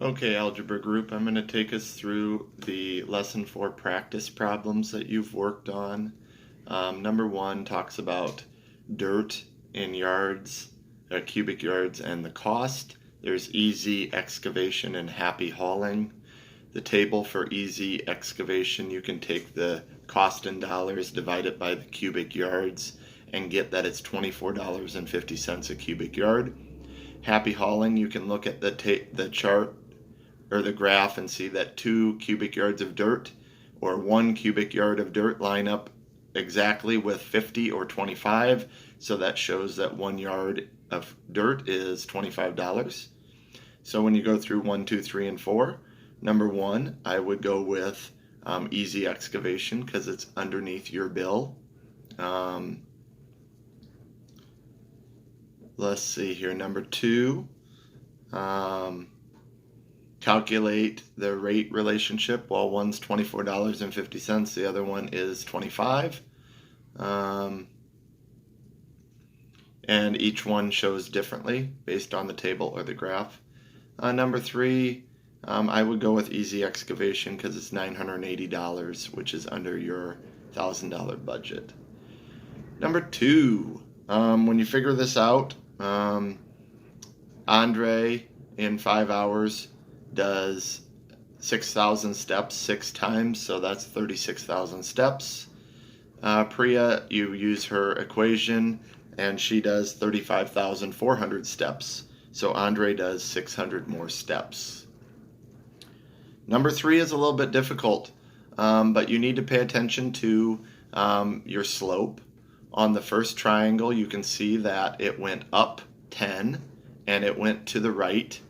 Okay, algebra group, I'm going to take us through the lesson 4 practice problems that you've worked on. Number 1 talks about dirt in yards, cubic yards, and the cost. There's easy excavation and happy hauling. The table for easy excavation, you can take the cost in dollars, divide it by the cubic yards, and get that it's $24.50 a cubic yard. Happy hauling, you can look at the chart or the graph and see that 2 cubic yards of dirt or 1 cubic yard of dirt line up exactly with 50 or 25. So that shows that 1 yard of dirt is $25. So when you go through 1, 2, 3, and 4, number 1, I would go with easy excavation because it's underneath your bill. Let's see here. Number 2, calculate the rate relationship. Well, one's $24.50, the other one is 25. And each one shows differently based on the table or the graph. Number 3, I would go with easy excavation because it's $980, which is under your $1,000 budget. Number 2, when you figure this out, Andre in 5 hours does 6,000 steps 6 times, so that's 36,000 steps. Priya, you use her equation, and she does 35,400 steps. So Andre does 600 more steps. Number 3 is a little bit difficult, but you need to pay attention to your slope. On the first triangle, you can see that it went up 10, and it went to the right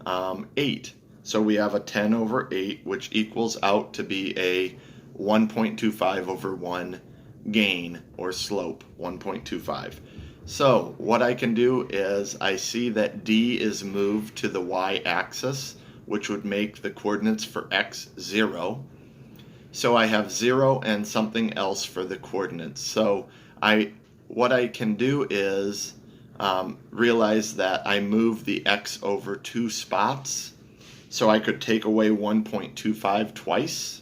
8. So we have a 10 over 8, which equals out to be a 1.25 over 1 gain or slope, 1.25. So what I can do is I see that D is moved to the y-axis, which would make the coordinates for x 0. So I have 0 and something else for the coordinates. So what I can do is realize that I move the x over 2 spots. So I could take away 1.25 twice,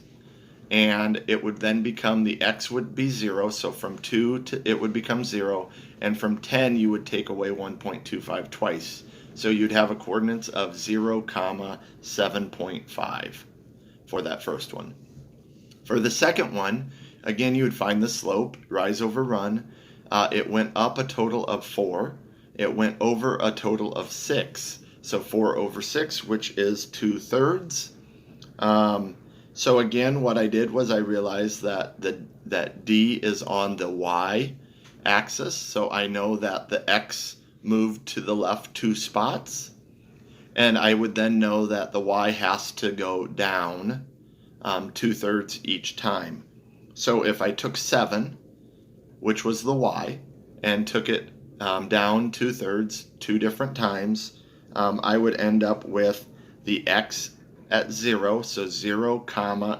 and it would then become the x would be 0. So from 2 to it would become 0, and from 10 you would take away 1.25 twice. So you'd have a coordinates of 0, 7.5 for that first one. For the second one, again, you would find the slope, rise over run. It went up a total of 4. It went over a total of 6. So 4 over 6, which is 2/3. So again, what I did was I realized that that D is on the y-axis. So I know that the x moved to the left 2 spots. And I would then know that the y has to go down 2/3 each time. So if I took 7, which was the y, and took it down 2/3 2 different times, I would end up with the x at 0, so 0,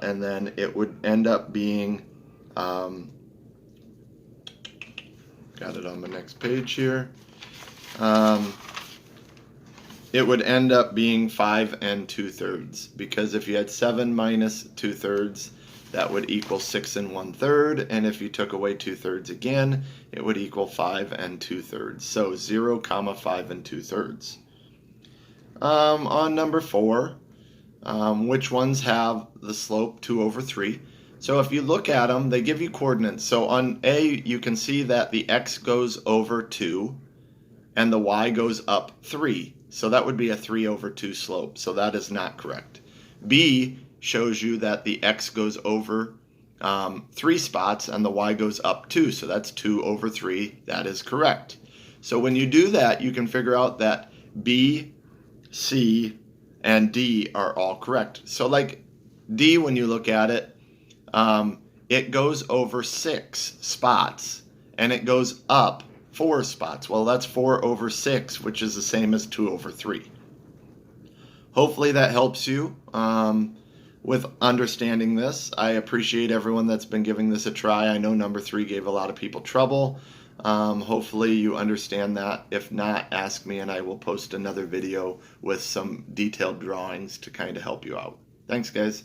and then it would end up being, got it on the next page here, it would end up being 5 and 2/3, because if you had 7 minus 2/3, that would equal 6 and 1/3, and if you took away 2/3 again, it would equal 5 and 2/3. So 0, 5 and 2/3. On number 4, which ones have the slope 2 over 3? So if you look at them, they give you coordinates. So on A, you can see that the x goes over 2 and the y goes up 3. So that would be a 3 over 2 slope. So that is not correct. B shows you that the x goes over 3 spots and the y goes up 2. So that's 2 over 3. That is correct. So when you do that, you can figure out that B, C, and D are all correct. So like D, when you look at it, it goes over 6 spots and it goes up 4 spots. Well, that's 4 over 6, which is the same as 2 over 3. Hopefully that helps you with understanding this. I appreciate everyone that's been giving this a try. I know number 3 gave a lot of people trouble. Hopefully you understand that. If not, ask me and I will post another video with some detailed drawings to kind of help you out. Thanks, guys.